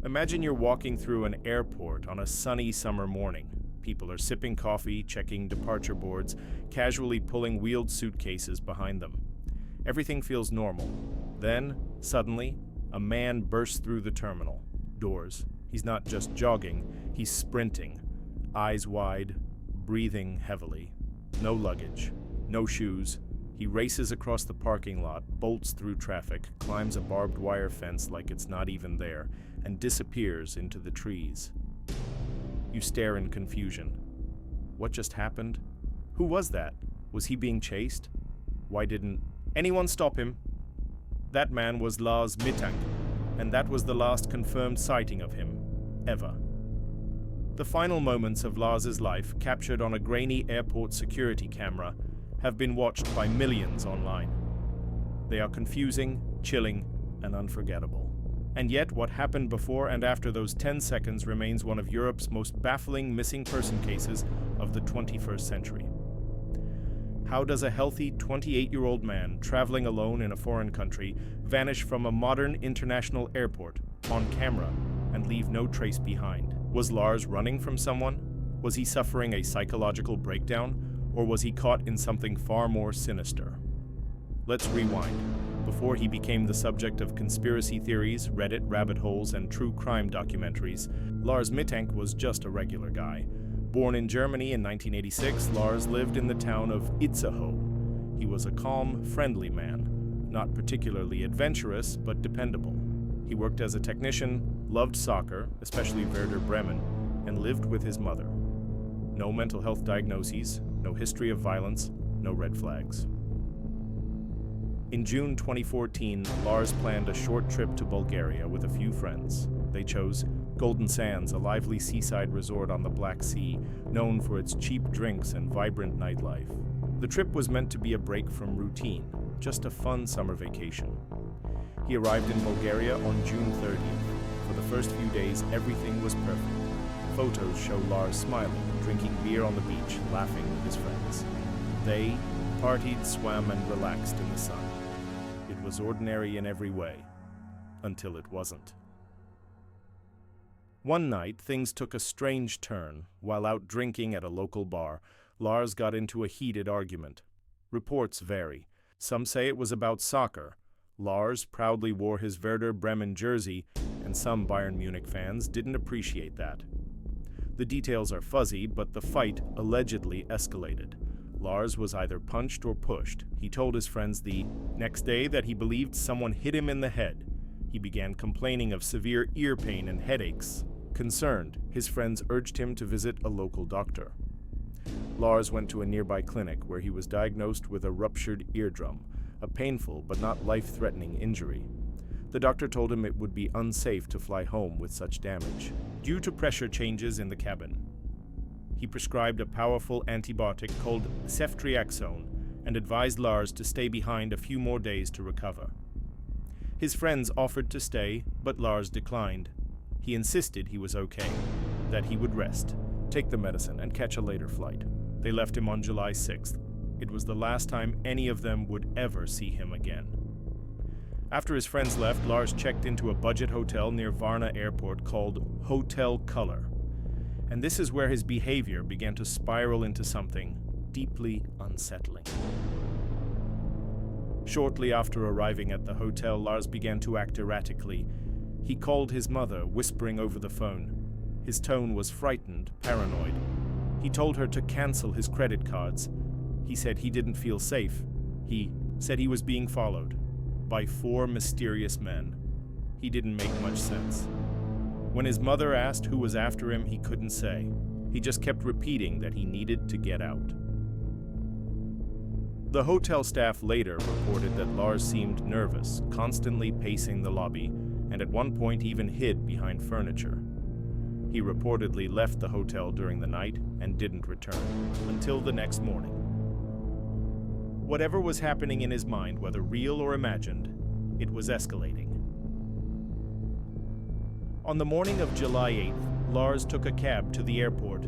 Imagine you're walking through an airport on a sunny summer morning. People are sipping coffee, checking departure boards, casually pulling wheeled suitcases behind them. Everything feels normal. Then, suddenly, a man bursts through the terminal doors. He's not just jogging, he's sprinting, eyes wide, breathing heavily. No luggage, no shoes. He races across the parking lot, bolts through traffic, climbs a barbed wire fence like it's not even there, and disappears into the trees. You stare in confusion. What just happened? Who was that? Was he being chased? Why didn't anyone stop him? That man was Lars Mittank, and that was the last confirmed sighting of him, ever. The final moments of Lars's life, captured on a grainy airport security camera, have been watched by millions online. They are confusing, chilling, and unforgettable. And yet, what happened before and after those 10 seconds remains one of Europe's most baffling missing person cases of the 21st century. How does a healthy 28-year-old man traveling alone in a foreign country vanish from a modern international airport on camera and leave no trace behind? Was Lars running from someone? Was he suffering a psychological breakdown? Or was he caught in something far more sinister? Let's rewind. Before he became the subject of conspiracy theories, Reddit rabbit holes, and true crime documentaries, Lars Mittank was just a regular guy. Born in Germany in 1986, Lars lived in the town of Itzehoe. He was a calm, friendly man, not particularly adventurous, but dependable. He worked as a technician, loved soccer, especially Werder Bremen, and lived with his mother. No mental health diagnoses, no history of violence, no red flags. In June 2014, Lars planned a short trip to Bulgaria with a few friends. They chose Golden Sands, a lively seaside resort on the Black Sea, known for its cheap drinks and vibrant nightlife. The trip was meant to be a break from routine, just a fun summer vacation. He arrived in Bulgaria on June 30th. For the first few days, everything was perfect. Photos show Lars smiling, drinking beer on the beach, laughing with his friends. They partied, swam, and relaxed in the sun. It was ordinary in every way, until it wasn't. One night, things took a strange turn. While out drinking at a local bar, Lars got into a heated argument. Reports vary. Some say it was about soccer. Lars proudly wore his Werder Bremen jersey, and some Bayern Munich fans didn't appreciate that. The details are fuzzy, but the fight allegedly escalated. Lars was either punched or pushed. He told his friends the next day that he believed someone hit him in the head. He began complaining of severe ear pain and headaches. Concerned, his friends urged him to visit a local doctor. Lars went to a nearby clinic where he was diagnosed with a ruptured eardrum, a painful but not life-threatening injury. The doctor told him it would be unsafe to fly home with such damage, due to pressure changes in the cabin. He prescribed a powerful antibiotic called ceftriaxone and advised Lars to stay behind a few more days to recover. His friends offered to stay, but Lars declined. He insisted he was okay, that he would rest, take the medicine, and catch a later flight. They left him on July 6th. It was the last time any of them would ever see him again. After his friends left, Lars checked into a budget hotel near Varna Airport called Hotel Color. And this is where his behavior began to spiral into something deeply unsettling. Shortly after arriving at the hotel, Lars began to act erratically. He called his mother, whispering over the phone. His tone was frightened, paranoid. He told her to cancel his credit cards. He said he didn't feel safe. He said he was being followed by 4 mysterious men. He didn't make much sense. When his mother asked who was after him, he couldn't say. He just kept repeating that he needed to get out. The hotel staff later reported that Lars seemed nervous, constantly pacing the lobby, and at one point even hid behind furniture. He reportedly left the hotel during the night and didn't return until the next morning. Whatever was happening in his mind, whether real or imagined, it was escalating. On the morning of July 8th, Lars took a cab to the airport.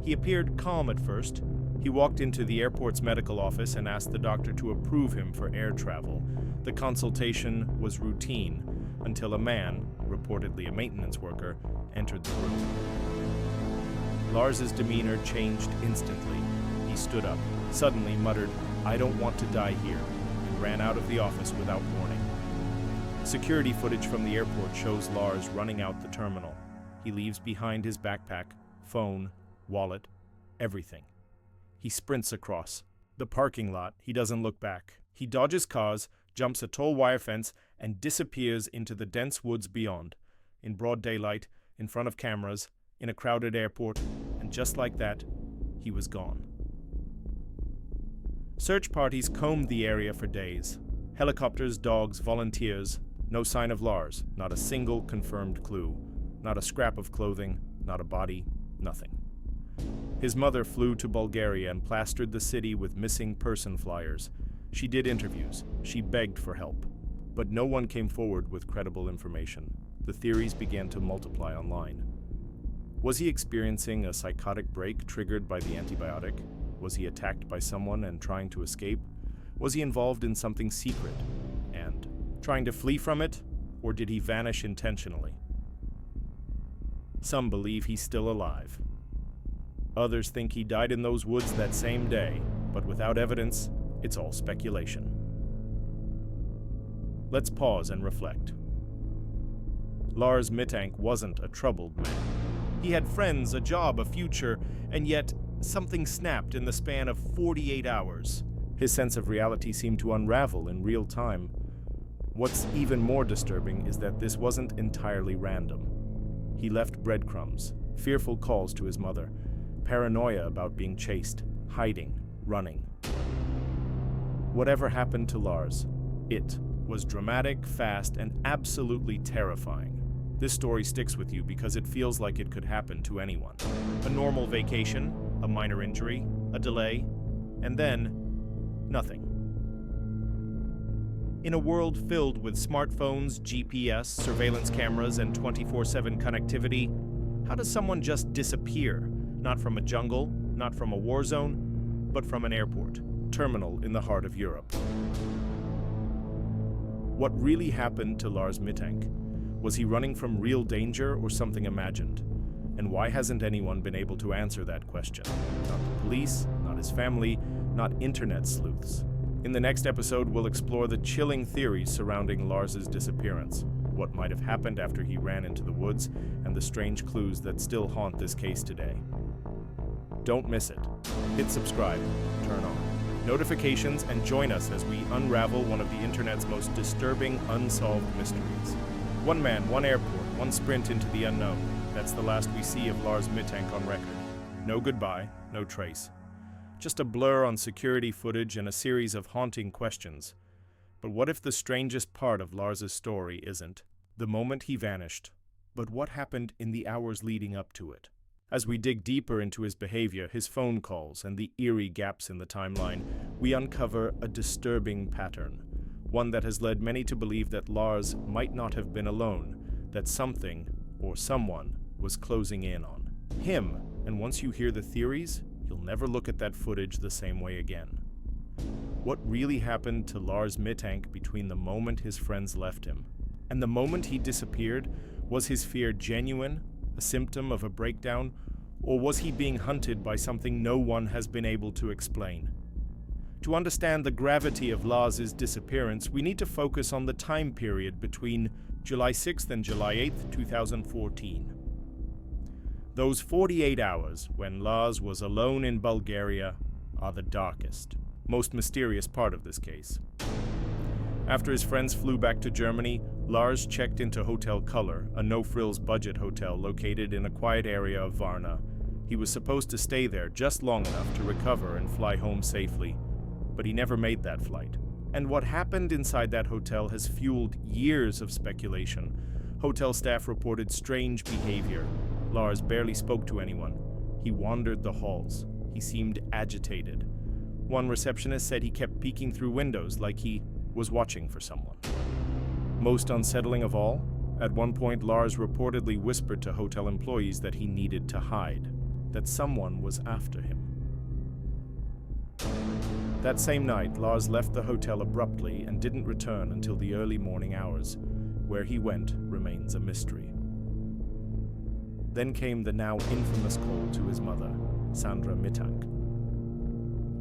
He appeared calm at first. He walked into the airport's medical office and asked the doctor to approve him for air travel. The consultation was routine until a man, reportedly a maintenance worker, entered the room. Lars's demeanor changed instantly. He stood up, suddenly muttered, "I don't want to die here," and ran out of the office without warning. Security footage from the airport shows Lars running out the terminal. He leaves behind his backpack, phone, wallet, everything. He sprints across the parking lot. He doesn't look back. He dodges cars, jumps a tall wire fence, and disappears into the dense woods beyond, in broad daylight, in front of cameras, in a crowded airport, and just like that, he was gone. Search parties combed the area for days. Helicopters, dogs, volunteers. No sign of Lars, not a single confirmed clue. Not a scrap of clothing, not a body, nothing. His mother flew to Bulgaria and plastered the city with missing person flyers. She did interviews. She begged for help. But no one came forward with credible information. The theories began to multiply online. Was he experiencing a psychotic break triggered by the antibiotic? Was he attacked by someone and trying to escape? Was he involved in something secret and trying to flee from it? Or did he vanish intentionally? Some believe he's still alive. Others think he died in those woods that same day, but without evidence, it's all speculation. Let's pause and reflect. Lars Mittank wasn't a troubled man. He had friends, a job, a future, and yet something snapped in the span of 48 hours. His sense of reality seemed to unravel in real time. What's even more disturbing is that this wasn't entirely random. He left breadcrumbs, fearful calls to his mother, paranoia about being chased, hiding, running. Whatever happened to Lars, it was dramatic, fast, and absolutely terrifying. This story sticks with you because it feels like it could happen to anyone. A normal vacation, a minor injury, a delay, and then nothing. In a world filled with smartphones, GPS, surveillance cameras, and 24/7 connectivity, how does someone just disappear? Not from a jungle, not from a war zone, but from an airport, terminal in the heart of Europe. What really happened to Lars Mittank? Was he running from real danger or something imagined? And why hasn't anyone been able to answer that question? Not the police, not his family, not internet sleuths. In the next episode, we'll explore the chilling theories surrounding Lars's disappearance, what might have happened after he ran into the woods, and the strange clues that still haunt this case today. Don't miss it. Hit subscribe, turn on notifications, and join us as we unravel one of the internet's most disturbing unsolved mysteries. One man, one airport, one sprint into the unknown. That's the last we see of Lars Mittank on record. No goodbye, no trace. Just a blur on security footage and a series of haunting questions. But what if the strangest part of Lars's story isn't the moment he vanished, but what happened in the hours leading up to it? As we dig deeper into his behavior, his phone calls, and the eerie gaps in the timeline, we uncover a disturbing pattern, one that has led many to believe that Lars might not have been alone, that something or someone was closing in on him. And once you hear the theories, you'll never look at that footage the same way again. What really happened to Lars Mittank between the moment his friends left him and the moment he disappeared? Was his fear genuine, a symptom of a breakdown, or was he being hunted by something no one has been able to explain? To understand the gravity of Lars's disappearance, we need to focus on the time period between July 6th and July 8th, 2014. Those 48 hours when Lars was alone in Bulgaria are the darkest, most mysterious part of this case. After his friends flew back to Germany, Lars checked into Hotel Color, a no-frills budget hotel located in a quiet area of Varna. He was supposed to stay there just long enough to recover and fly home safely, but he never made that flight. And what happened inside that hotel has fueled years of speculation. Hotel staff reported strange behavior. Lars barely spoke to anyone. He wandered the halls. He seemed agitated. One receptionist said he kept peeking through windows like he was watching for someone. Most unsettling of all, at one point Lars reportedly whispered to hotel employees that he needed to hide, that someone was after him. That same night, Lars left the hotel abruptly and didn't return until the early morning hours. Where he went remains a mystery. Then came the now infamous call to his mother, Sandra Mittank.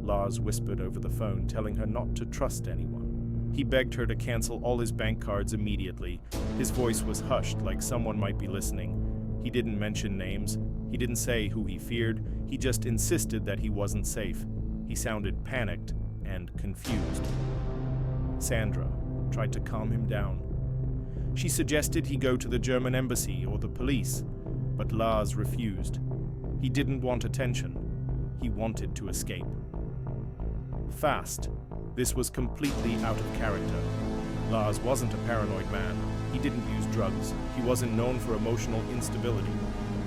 Lars whispered over the phone, telling her not to trust anyone. He begged her to cancel all his bank cards immediately. His voice was hushed, like someone might be listening. He didn't mention names. He didn't say who he feared. He just insisted that he wasn't safe. He sounded panicked and confused. Sandra tried to calm him down. She suggested he go to the German embassy or the police, but Lars refused. He didn't want attention. He wanted to escape. Fast. This was completely out of character. Lars wasn't a paranoid man. He didn't use drugs. He wasn't known for emotional instability.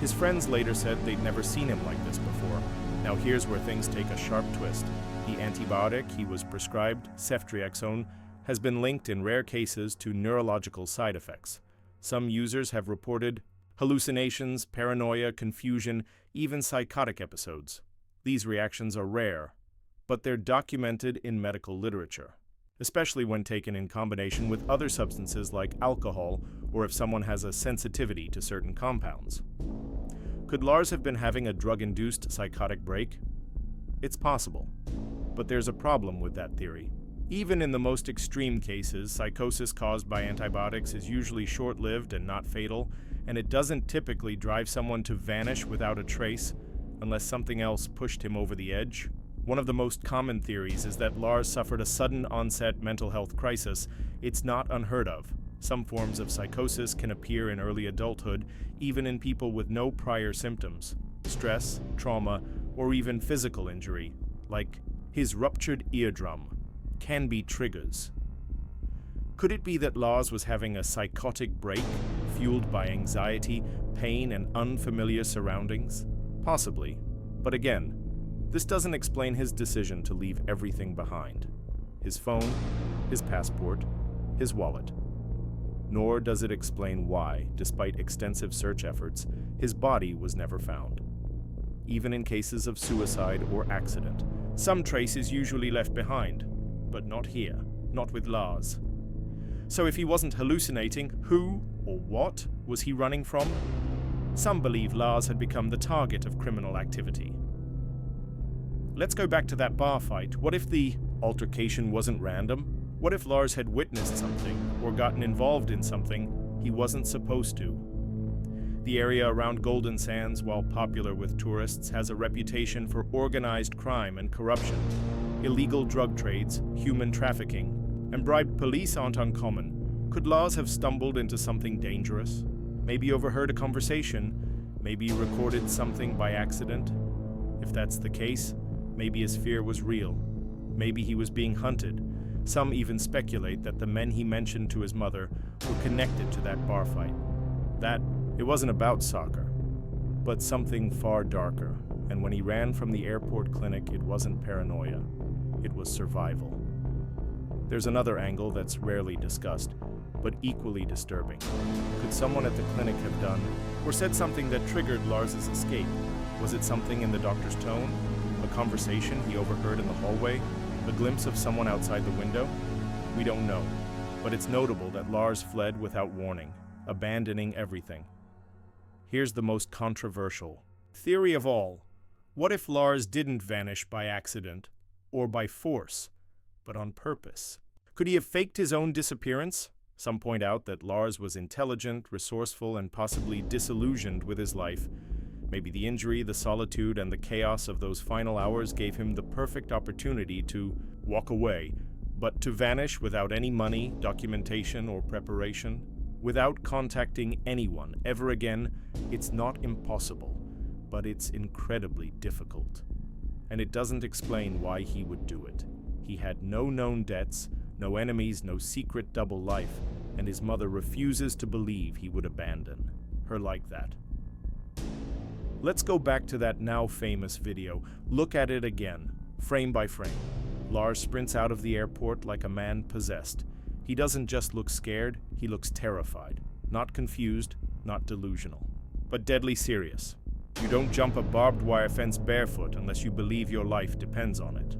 His friends later said they'd never seen him like this before. Now here's where things take a sharp twist. The antibiotic he was prescribed, ceftriaxone, has been linked in rare cases to neurological side effects. Some users have reported hallucinations, paranoia, confusion, even psychotic episodes. These reactions are rare, but they're documented in medical literature, especially when taken in combination with other substances like alcohol or if someone has a sensitivity to certain compounds. Could Lars have been having a drug-induced psychotic break? It's possible, but there's a problem with that theory. Even in the most extreme cases, psychosis caused by antibiotics is usually short-lived and not fatal, and it doesn't typically drive someone to vanish without a trace unless something else pushed him over the edge. One of the most common theories is that Lars suffered a sudden onset mental health crisis. It's not unheard of. Some forms of psychosis can appear in early adulthood, even in people with no prior symptoms. Stress, trauma, or even physical injury, like his ruptured eardrum, can be triggers. Could it be that Lars was having a psychotic break, fueled by anxiety, pain, and unfamiliar surroundings? Possibly. But again, this doesn't explain his decision to leave everything behind. His phone, his passport, his wallet. Nor does it explain why, despite extensive search efforts, his body was never found. Even in cases of suicide or accident, some trace is usually left behind, but not here, not with Lars. So if he wasn't hallucinating, who or what was he running from? Some believe Lars had become the target of criminal activity. Let's go back to that bar fight. What if the altercation wasn't random? What if Lars had witnessed something or gotten involved in something he wasn't supposed to? The area around Golden Sands, while popular with tourists, has a reputation for organized crime and corruption. Illegal drug trades, human trafficking, and bribed police aren't uncommon. Could Lars have stumbled into something dangerous? Maybe overheard a conversation? Maybe recorded something by accident? If that's the case, maybe his fear was real. Maybe he was being hunted. Some even speculate that the men he mentioned to his mother were connected to that bar fight. That it wasn't about soccer, but something far darker. And when he ran from the airport clinic, it wasn't paranoia. It was survival. There's another angle that's rarely discussed, but equally disturbing. Could someone at the clinic have done or said something that triggered Lars's escape? Was it something in the doctor's tone? A conversation he overheard in the hallway? A glimpse of someone outside the window? We don't know, but it's notable that Lars fled without warning, abandoning everything. Here's the most controversial theory of all. What if Lars didn't vanish by accident or by force, but on purpose? Could he have faked his own disappearance? Some point out that Lars was intelligent, resourceful, and possibly disillusioned with his life. Maybe the injury, the solitude, and the chaos of those final hours gave him the perfect opportunity to walk away, but to vanish without any money, documentation, or preparation, without contacting anyone ever again. It's not impossible, but it's incredibly difficult. And it doesn't explain why he would do it. He had no known debts, no enemies, no secret double life, and his mother refuses to believe he would abandon her like that. Let's go back to that now famous video. Look at it again, frame by frame. Lars sprints out of the airport like a man possessed. He doesn't just look scared, he looks terrified. Not confused, not delusional, but deadly serious. You don't jump a barbed wire fence barefoot unless you believe your life depends on it.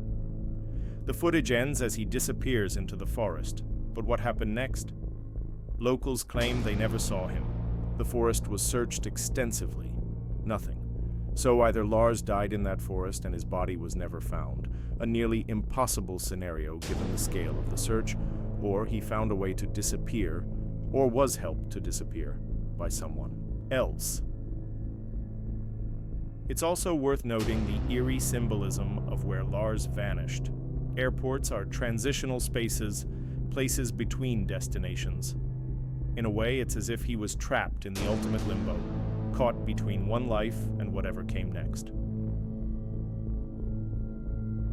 The footage ends as he disappears into the forest. But what happened next? Locals claim they never saw him. The forest was searched extensively. Nothing. So either Lars died in that forest and his body was never found, a nearly impossible scenario given the scale of the search, or he found a way to disappear, or was helped to disappear by someone else. It's also worth noting the eerie symbolism of where Lars vanished. Airports are transitional spaces, places between destinations. In a way, it's as if he was trapped in the ultimate limbo, caught between one life and whatever came next.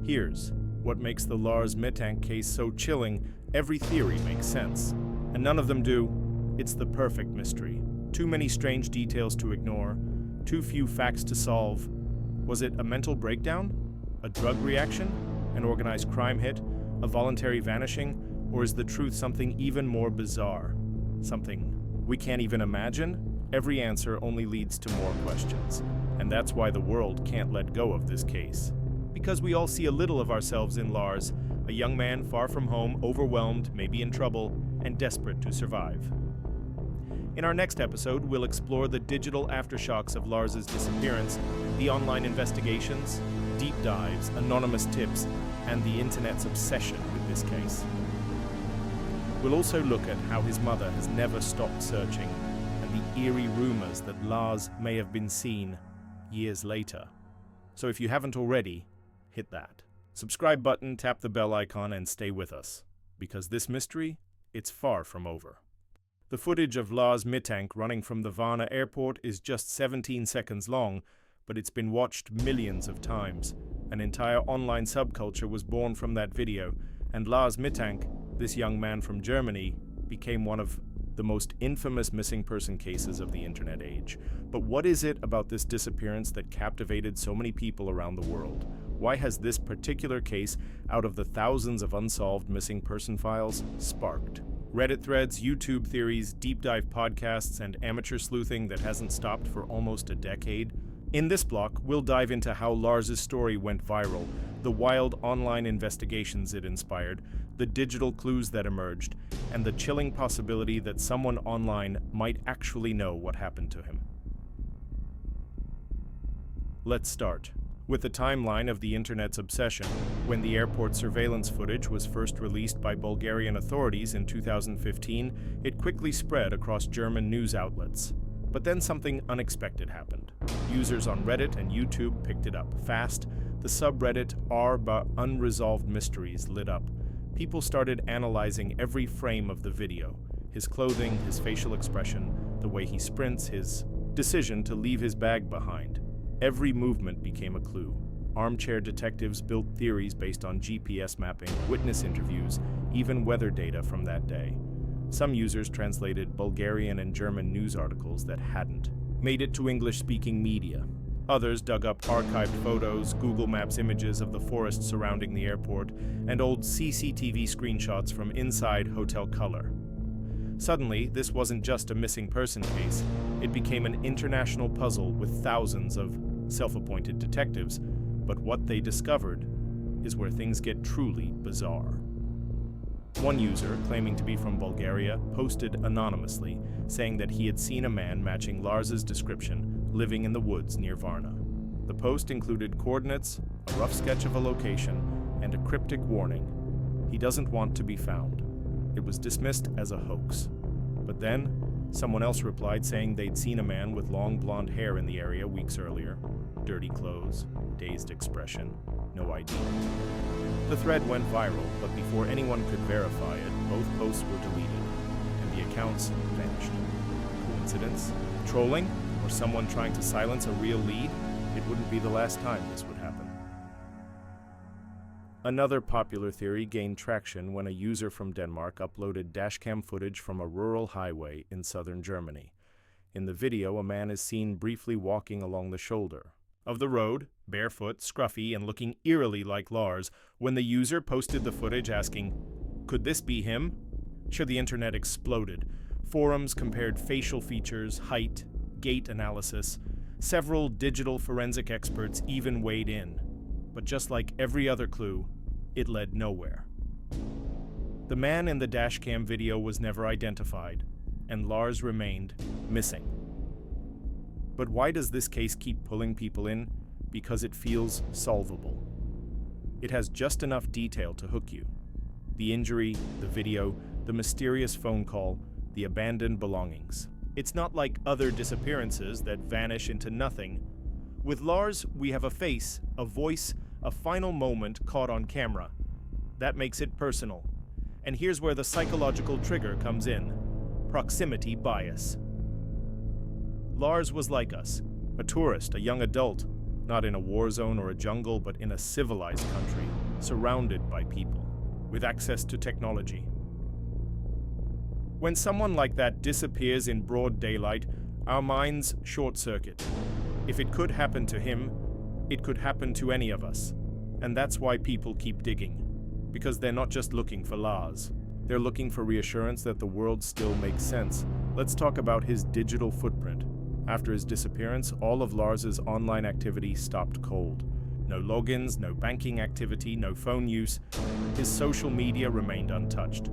Here's what makes the Lars Mittank case so chilling. Every theory makes sense, and none of them do. It's the perfect mystery. Too many strange details to ignore, too few facts to solve. Was it a mental breakdown? A drug reaction? An organized crime hit? A voluntary vanishing? Or is the truth something even more bizarre? Something we can't even imagine? Every answer only leads to more questions, and that's why the world can't let go of this case. Because we all see a little of ourselves in Lars, a young man far from home, overwhelmed, maybe in trouble, and desperate to survive. In our next episode, we'll explore the digital aftershocks of Lars's disappearance, the online investigations, deep dives, anonymous tips, and the internet's obsession with this case. We'll also look at how his mother has never stopped searching, and the eerie rumors that Lars may have been seen years later. So if you haven't already, hit that subscribe button, tap the bell icon, and stay with us, because this mystery, it's far from over. The footage of Lars Mittank running from the Varna airport is just 17 seconds long, but it's been watched millions of times. An entire online subculture was born from that video, and Lars Mittank, this young man from Germany, became one of the most infamous missing person cases of the internet age. But what is it about this disappearance that captivated so many people around the world? Why has this particular case, out of the thousands of unsolved missing person files, sparked Reddit threads, YouTube theories, deep dive podcasts, and amateur sleuthing that hasn't stopped for almost a decade? In this block, we'll dive into how Lars's story went viral, the wild online investigations it inspired, the digital clues that emerged, and the chilling possibility that someone online might actually know what happened to him. Let's start with the timeline of the internet's obsession. When the airport surveillance footage was first released by Bulgarian authorities in 2015, it quickly spread across German news outlets. But then something unexpected happened. Users on Reddit and YouTube picked it up fast. The subreddit r/unresolved mysteries lit up. People started analyzing every frame of the video. His clothing, his facial expression, the way he sprints, his decision to leave his bag behind. Every movement became a clue. Armchair detectives built theories based on GPS mapping, witness interviews, even weather data from that day. Some users translated Bulgarian and German news articles that hadn't made it to English-speaking media. Others dug up archived photos, Google Maps images of the forest surrounding the airport, and old CCTV screenshots from inside Hotel Color. Suddenly, this wasn't just a missing person case. It became an international puzzle with thousands of self-appointed detectives. But what they discovered is where things get truly bizarre. One user, claiming to be from Bulgaria, posted anonymously, saying that he had seen a man matching Lars's description living in the woods near Varna. The post included coordinates, a rough sketch of a location, and a cryptic warning: he doesn't want to be found. It was dismissed as a hoax. But then, someone else replied saying they'd seen a man with long blonde hair in the area weeks earlier, dirty clothes, dazed expression, no ID. The thread went viral, but before anyone could verify it, both posts were deleted, and the accounts vanished. Coincidence? Trolling? Or someone trying to silence a real lead? It wouldn't be the last time this would happen. Another popular theory gained traction when a user from Denmark uploaded dashcam footage from a rural highway in southern Germany. In the video, a man is seen briefly walking along the shoulder of the road, barefoot, scruffy, and looking eerily like Lars. When the user posted the footage asking, "Could this be him?" Sure, the internet exploded. Forums compared facial features, height, gait analysis. Several digital forensic experts even weighed in. But just like every other clue, it led nowhere. The man in the dashcam video was never identified. and Lars remained missing. But why does this case keep pulling people in? Because it feels solvable. It has just enough detail to hook you. The injury, the video, the mysterious phone call, the abandoned belongings. It's not like other disappearances that vanish into nothing. With Lars, we have a face, a voice, a final moment caught on camera. That makes it personal. And here's where the psychological trigger comes in: proximity bias. Lars was like us, a tourist, a young adult, not in a war zone or a jungle, but in a civilized country, surrounded by people, with access to technology. When someone like that disappears in broad daylight, our minds short-circuit. If it could happen to him, it could happen to any of us. And that's why people keep digging. Because they're not just looking for Lars. They're looking for reassurance that the world still makes sense. Let's talk about his digital footprint. After his disappearance, all of Lars's online activity stopped cold. No logins, no banking activity, no phone use. His social media remained untouched.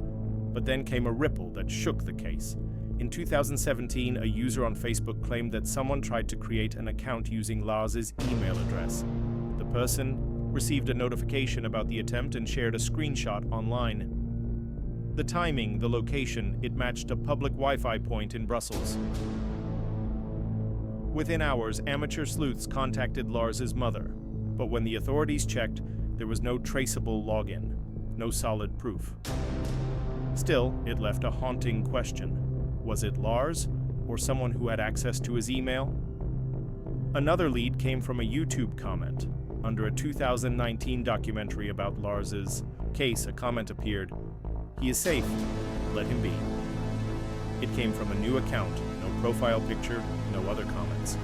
But then came a ripple that shook the case. In 2017, a user on Facebook claimed that someone tried to create an account using Lars's email address. The person received a notification about the attempt and shared a screenshot online. The timing, the location, it matched a public Wi-Fi point in Brussels. Within hours, amateur sleuths contacted Lars's mother, but when the authorities checked, there was no traceable login, no solid proof. Still, it left a haunting question. Was it Lars, or someone who had access to his email? Another lead came from a YouTube comment. Under a 2019 documentary about Lars's case, a comment appeared, "He is safe, let him be." It came from a new account, no profile picture, no other comments.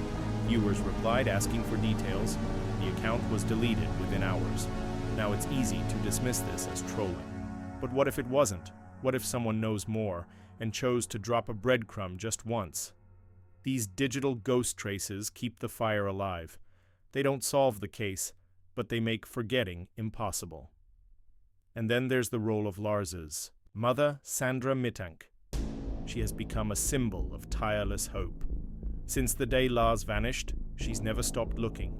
Viewers replied asking for details. The account was deleted within hours. Now it's easy to dismiss this as trolling. But what if it wasn't? What if someone knows more and chose to drop a breadcrumb just once? These digital ghost traces keep the fire alive. They don't solve the case, but they make forgetting impossible. And then there's the role of Lars's mother, Sandra Mittank. She has become a symbol of tireless hope. Since the day Lars vanished, she's never stopped looking.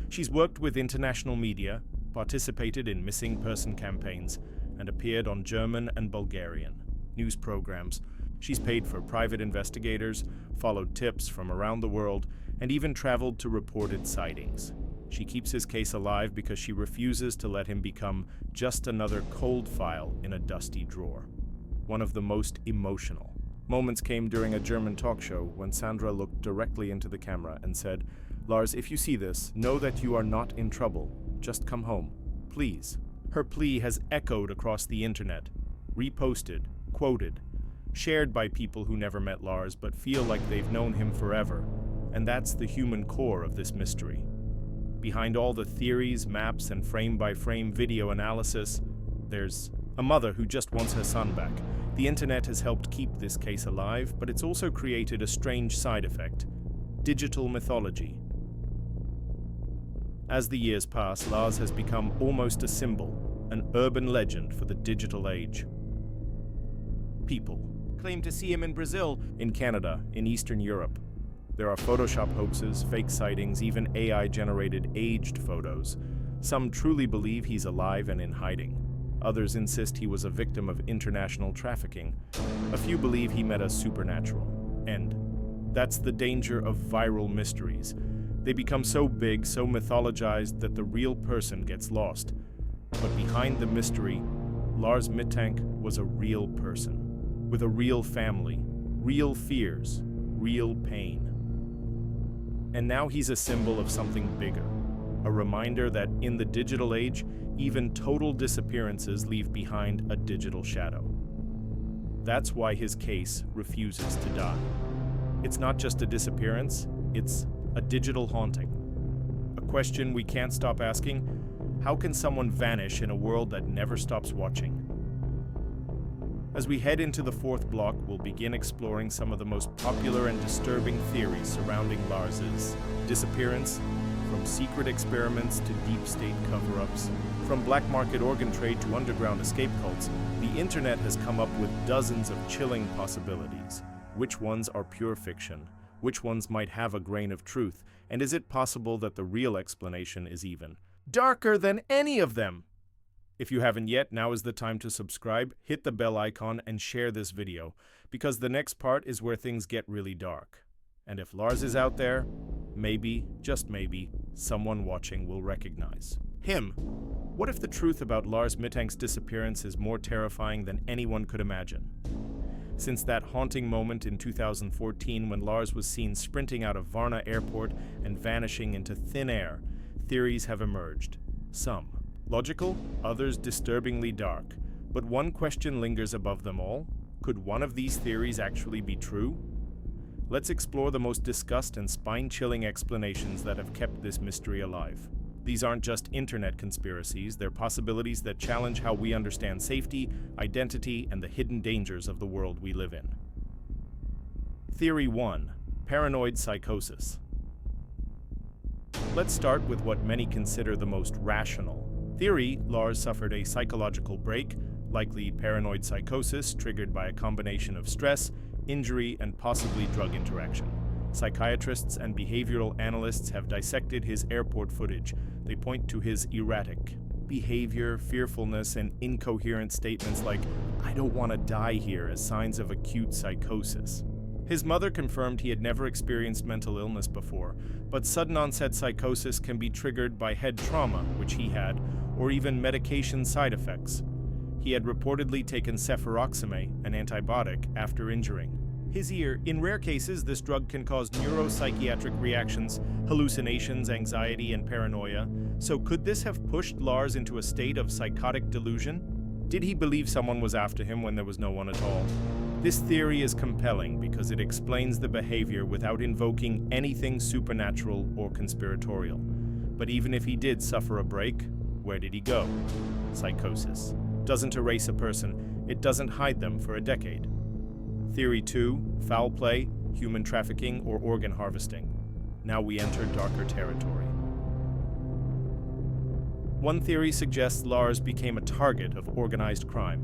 She's worked with international media, participated in missing person campaigns, and appeared on German and Bulgarian news programs. She's paid for private investigators, followed tips from around the world, and even traveled to reported sightings. She keeps his case alive because she refuses to let him become just another cold file in a dusty drawer. One of the most emotional moments came during a German talk show when Sandra looked directly into the camera and said, "Lars, if you see this, know that you are not in trouble. Just come home, please." Her plea has echoed across the internet, reposted, quoted, shared by people who never met Lars but feel like they've known him forever. And that's the human core of this mystery. Behind all the theories, maps, and frame-by-frame video analysis, there's a mother who just wants her son back. The internet has helped keep this case alive, but it's also created a strange side effect: digital mythology. As the years pass, Lars has become almost a symbol, an urban legend for the digital age. People claim to see him in Brazil, in Canada, in Eastern Europe. There are Photoshop hoaxes, fake sightings, even AI-generated aged photos. Some truly believe he's alive and in hiding. Others insist he was a victim of international trafficking. A few believe he met a supernatural end. That's the danger of viral mysteries. They become so big, so mythologized that the real person gets lost. But behind the mystery, Lars Mittank was a real person, with a real family, real fears, real pain. And now he's a symbol of something bigger, a reminder that in the digital age, even total disappearances leave behind a digital shadow. That's why his case refuses to die. It's not just a disappearance, it's a digital haunting. A question we can't stop asking: how can someone vanish in a world that never stops watching? As we head into the fourth block, we'll begin exploring some of the most popular and disturbing theories surrounding Lars's disappearance, From secret experiments to deep state cover-ups, from black market organ trade to underground escape cults, the internet has come up with dozens of chilling possibilities. Which ones are pure fiction? Which ones might have a grain of truth? And is it possible that the real explanation is even darker than any of them? If you haven't yet, now is the time to subscribe, hit the bell icon, and share this video, because the next part is where things get really dark. And if Lars is out there, maybe, just maybe, someone watching will recognize him. What if the truth about Lars Mittank's disappearance is more terrifying than anyone could imagine? Since that haunting moment in 2014 when Lars was seen sprinting out of Varna airport and vanishing into thin air, theories have emerged. Some logical, others disturbingly dark. But one question lingers above them all. Could one of these theories actually be true? Let's explore the most discussed and spine-chilling explanations that have kept this mystery alive. These aren't just internet conspiracies, they're possibilities that challenge how we understand safety, identity, and the hidden dangers of the world we live in. Theory 1. Paranoid psychosis. Let's start with what many consider the most rational theory. Lars suffered a psychological break, likely paranoid psychosis triggered by a combination of stress, injury, and possibly drug interaction. Psychiatrists and behavioral analysts have dissected his airport footage. They point to his erratic behavior, fearfulness, and incoherent statements like, "I don't want to die here," as signs of acute psychosis. His mother confirmed he had never experienced mental illness before, but sudden onset psychosis can be triggered by head trauma, which he had, or even medication side effects. He had reportedly taken cefuroxime, an antibiotic, after injuring his ear. In rare cases, this drug can cause neuropsychiatric reactions, hallucinations, anxiety, and paranoia. So could this have pushed Lars into a state of psychotic delusion? Did he believe someone was after him when there was no one at all? This theory is compelling because it explains the behavior without invoking anything supernatural or conspiratorial. But even if he did suffer a break, where did he go? Psychosis doesn't erase a person, it doesn't hide them for a decade. Theory 2, foul play, human trafficking, or organ harvesting. Now we enter darker territory. One theory suggests Lars became a target of organized crime.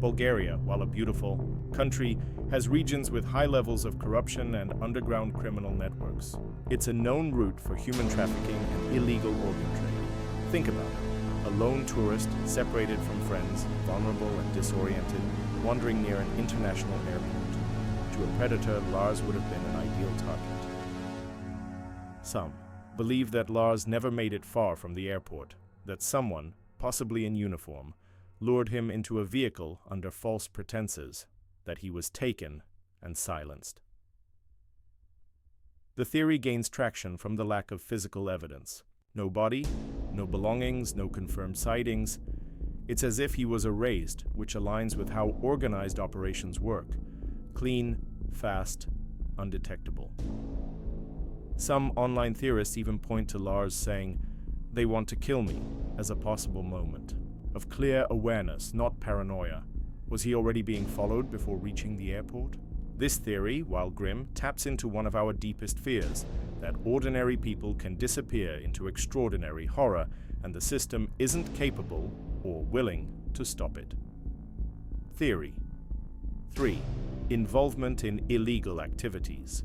Bulgaria, while a beautiful country, has regions with high levels of corruption and underground criminal networks. It's a known route for human trafficking and illegal organ trade. Think about it. A lone tourist, separated from friends, vulnerable and disoriented, wandering near an international airport. To a predator, Lars would have been an ideal target. Some believe that Lars never made it far from the airport, that someone, possibly in uniform, lured him into a vehicle under false pretenses, that he was taken and silenced. The theory gains traction from the lack of physical evidence. No body, no belongings, no confirmed sightings. It's as if he was erased, which aligns with how organized operations work. Clean, fast, undetectable. Some online theorists even point to Lars saying, "They want to kill me," as a possible moment of clear awareness, not paranoia. Was he already being followed before reaching the airport? This theory, while grim, taps into one of our deepest fears, that ordinary people can disappear into extraordinary horror, and the system isn't capable or willing to stop it. Theory 3. Involvement in illegal activities.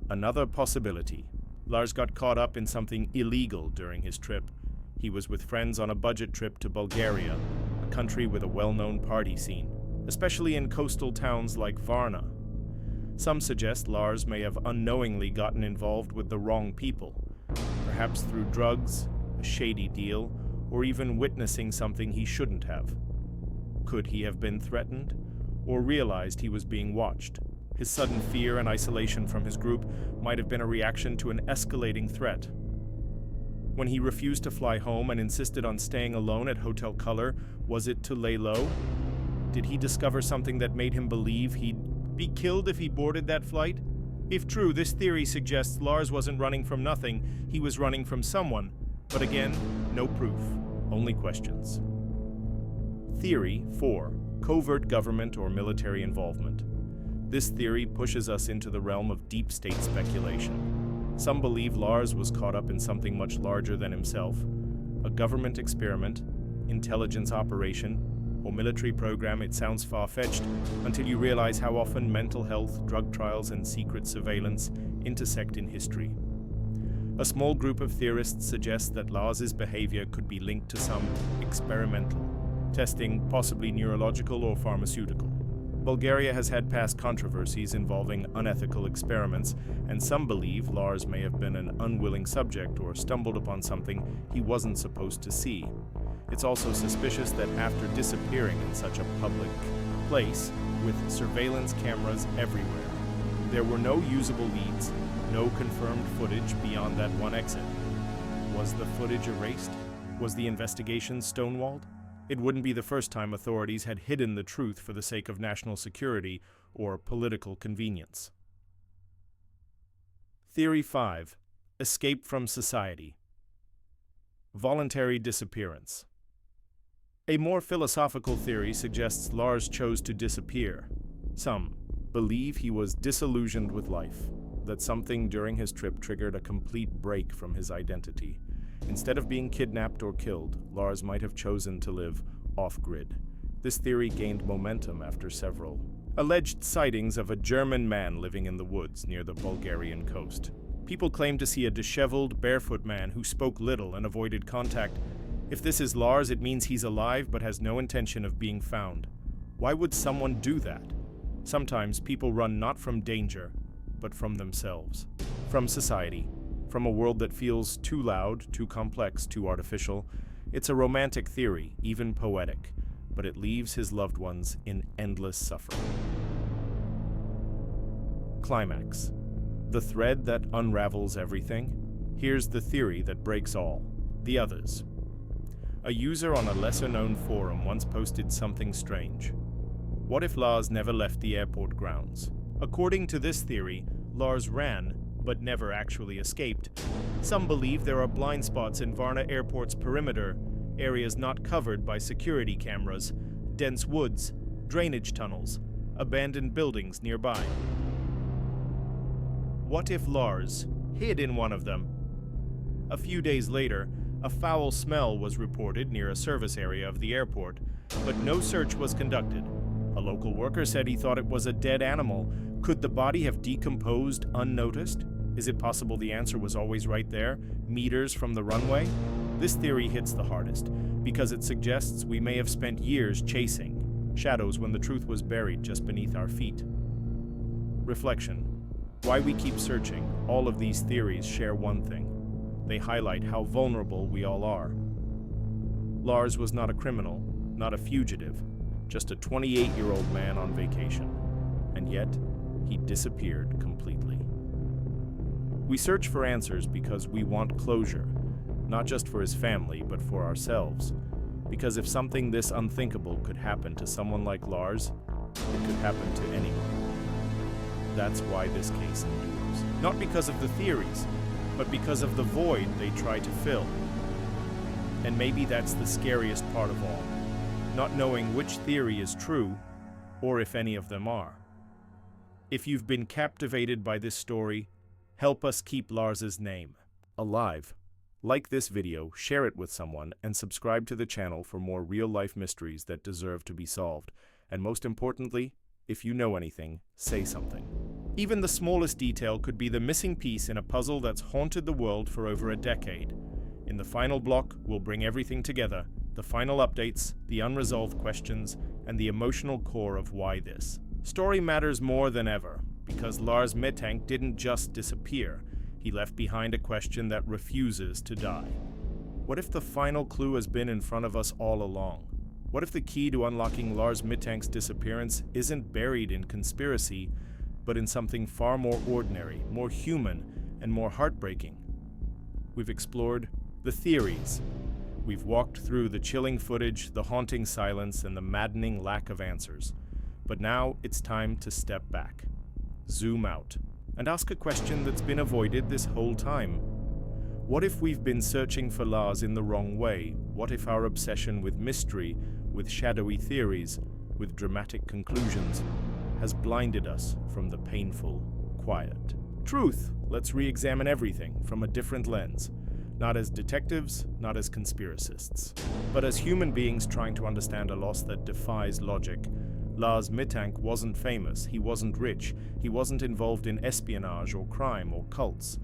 Another possibility. Lars got caught up in something illegal during his trip. He was with friends on a budget trip to Bulgaria, a country with a well-known party scene, especially in coastal towns like Varna. Some suggest Lars may have unknowingly gotten involved with the wrong people, perhaps through drugs, a shady deal, or even witnessing something he shouldn't have. Could he have been threatened, or realized he was being watched? His sudden fear and isolation from his group might have been a reaction to an escalating threat. When he refused to fly home and insisted on staying alone at Hotel Color, was it to lay low? Did he discover something that made him believe he'd be killed if he boarded that flight? If true, this theory suggests Lars wasn't running from nothing, he was running from someone. But again, no proof, only questions. Theory 4. Covert government or military involvement. This theory pushes us into the realm of deep state speculation. Some believe Lars was caught up in something much larger than himself, a government experiment, intelligence operation, or military program. It sounds far-fetched until you realize how often mental health, drug trials, and secret surveillance intersect in history. A small group of theorists suggest that Lars's behavior could be linked to some experimental testing, possibly neurological or pharmaceutical. Bulgaria has had past controversies involving unethical experiments, and some believe Lars may have been an unwilling subject or stumbled upon something he wasn't supposed to see. It's also suspicious that after disappearing in such a public place, with surveillance cameras everywhere, there were no usable leads, no confirmed footage beyond that one exit. Was the footage erased? Was the investigation stonewalled? It wouldn't be the first time authorities had hidden the truth for the sake of national security or political convenience. Theory 5. Escape from society. Voluntary disappearance. A more philosophical theory suggests Lars chose to disappear. Some believe he was disillusioned with life, that something during his trip triggered a complete break from his identity. Instead of being kidnapped or killed, Lars might have chosen to live off-grid. This theory gained momentum after several alleged sightings of a German man living in the woods near the Bulgarian coast. People claim to see a disheveled, barefoot man who spoke little and avoided contact. If this is Lars, it means he's alive but has no intention of being found. Why would someone do that? Sometimes people run not from danger, but from themselves, from society, from a world that feels too loud, too complex, too artificial. It's a romantic theory, even poetic, but it leaves his loved ones in endless suffering. Climax. The thread that unravels everything? Here's the theory that breaks all. The others. A user on a lesser-known forum once posted something strange. What if Lars never left the airport grounds? According to this theory, Lars ran, but never actually escaped. Some believe there are blind spots in Varna Airport's perimeter, areas not covered by security cameras, dense woods, drainage tunnels, abandoned buildings nearby. What if Lars hid in one of them? A few days later, a foul smell was reported near a service area of the airport, but no search was conducted. A local worker said he thought it was a dead animal. Could the body have decomposed unnoticed? Is it possible the answer was always right there, meters from the runway? This theory hits the hardest, because it suggests we may have spent years chasing shadows when the truth was buried just beneath our feet. Reflection. Why we keep searching. All of these theories share one thing. They highlight how vulnerable we all are. Lars was not a criminal, not a fugitive, just a 28-year-old man on vacation. And yet, he disappeared completely. We search for answers because we want closure, not just for his family, but for ourselves. Because if something this unthinkable could happen to someone like Lars, it could happen to anyone. That's why this case endures. Not because of the theories, but because of the void they try to fill. And maybe that's the scariest part of all, not knowing which theory is true, or if any of them are. If you've been captivated by this story, help us keep Lars's name alive. Like this video, share it with someone, and subscribe to the channel for more real-life mysteries that deserve to be solved. And most importantly, if you know anything, say something. Even the smallest detail could be the missing piece in a puzzle that's haunted the world for over a decade. In the final block, we'll bring everything together, the final updates, the unresolved questions, and the emotional core of why this story matters more than ever, because Lars Mittank didn't just disappear. He left behind a question that refuses to die. What if the final clue has been in front of us all along? What if the key to unlocking Lars Mittank's disappearance isn't buried in conspiracy, but in something far more ordinary, more human, and more heartbreaking? We've explored the theories. We've walked through the chilling footage, the haunting silence, and the maddening lack of answers. But now it's time to step back, zoom out, and ask a question that's been avoided this whole time. What if we've been searching for Lars in the wrong way? What if our obsession with mystery, with shadowy theories, with dramatic conclusions, has blinded us from the painful, quiet Truth. Let's re-examine everything from a different lens. Not as detectives, not as conspiracists, but as human beings trying to understand a loss that defies logic. Lars Mittank wasn't famous, he wasn't rich, he wasn't involved in espionage or crime or cults.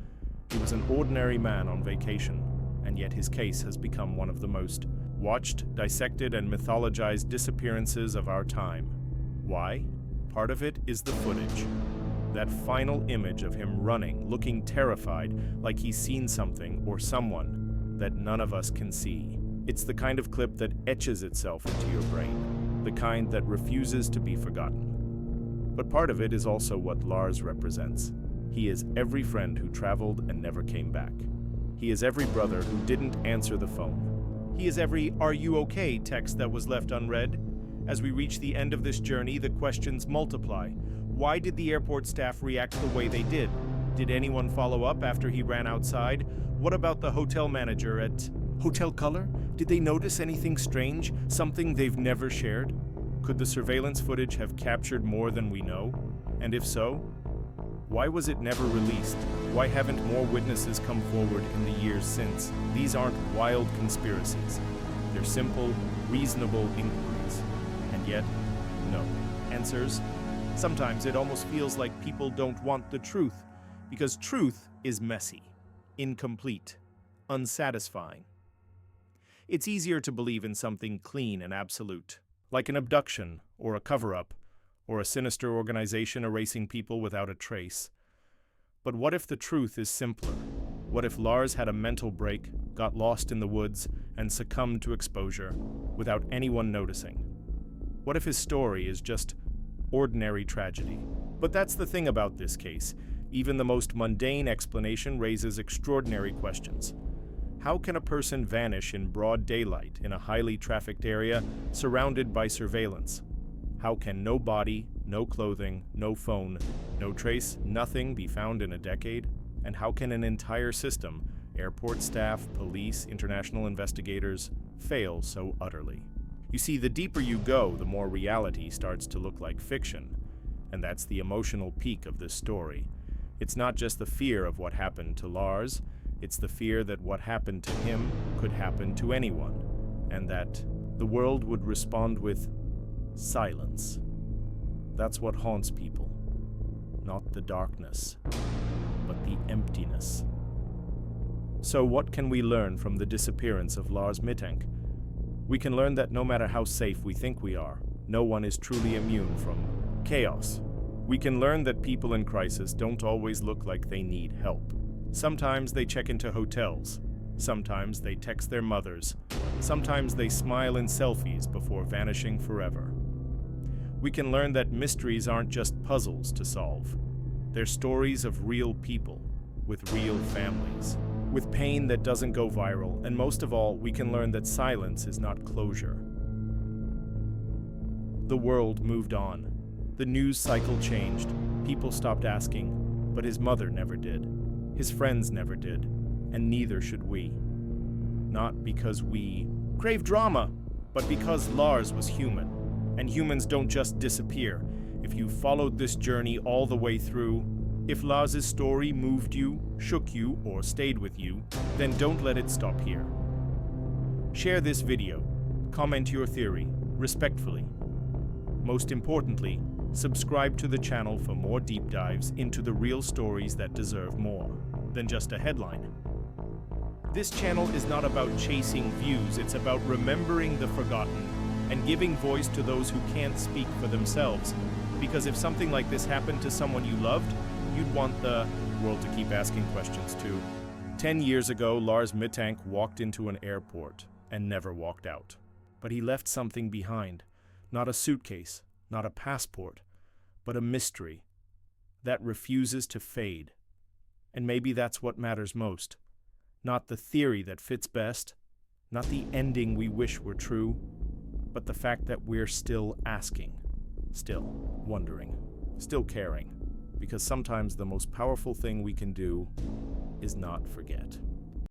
He was an ordinary man on vacation, and yet his case has become one of the most watched, dissected, and mythologized disappearances of our time. Why? Part of it is the footage. That final image of him running, looking terrified, like he's seen something or someone that none of us can see. It's the kind of clip that etches itself into your brain, the kind that refuses to be forgotten. But part of it is also what Lars represents. He is every friend who traveled and never came back. He is every brother who didn't answer the phone. He is every "Are you okay?" text that was left unread. As we reach the end of this journey, the questions multiply. Why did the airport staff react the way they did? Did anyone follow up after he ran outside? What about the hotel manager at Hotel Color? Did they notice anything strange? Something they've never shared? Could the surveillance footage have captured more than we know? And if so, why was it never released? Why haven't more witnesses come forward in the years since? These aren't wild conspiracies. They're simple, reasonable inquiries. And yet, no answers. Sometimes it almost feels like people don't want the truth, because truth is messy, incomplete, unsatisfying. It's easier to believe in something clean and absolute, like an abduction or a cover-up, or a sinister organization erasing people without a trace. But what if the truth is simpler? What if Lars had a mental break, got lost in the woods, and succumbed to exposure without anyone noticing? What if his story is just ordinary tragedy? But that's the thing about this case. Even the most mundane explanation raises extraordinary questions. How can a person vanish in broad daylight in a highly trafficked area surrounded by surveillance? How can no body, no clothing, no phone, no trace, nothing be found in a decade? And how can an entire system, airport staff, police, international investigators, fail so utterly? You see, the deeper you go, the more reality starts to look like fiction. And that's the emotional peak of this story. It's not just the fear of what happened to Lars, it's the fear that what happened to him could happen to anyone, and that the world would respond with silence. That's what haunts people. Not the darkness, but the emptiness. So what can we learn from the disappearance of Lars Mittank? We can learn that no matter how safe we think we are, no one is truly immune from chaos. We can learn that people in crisis don't always look like they need help. Sometimes they check into hotels. Sometimes they text their mothers. Sometimes they smile in selfies before vanishing forever. We can learn that mysteries aren't just puzzles to solve. They're stories of real people, with real families, with pain that doesn't go viral, and most of all, we can learn that silence is not closure. The world moved on. The news cycle changed. People stopped asking, but his mother never did. His friends never did, and neither should we. Not because we crave drama, but because Lars was human, and humans don't just disappear. If you followed this journey all the way through, if Lars's story moved you, shook you, or stayed with you, then don't let it stop here. Share this video, comment your theory, respectfully. Most importantly, subscribe to the channel for more deep dives into the real stories that deserve more than just a headline. This channel is not about chasing views, it's about remembering the forgotten and giving voice to those who can't speak for themselves. Because if something like this happened to someone you loved, you'd want the world to keep asking questions too. 10 years ago, Lars Mittank walked into an airport and never walked out. But he left something behind. Not a suitcase, not a passport, but a mystery that refuses to fade. And maybe that's what matters most. Not the theory that fits best, not the ending we wish were true, but the fact that we're still asking, still wondering, still caring. Because sometimes the most powerful thing we can do is not forget.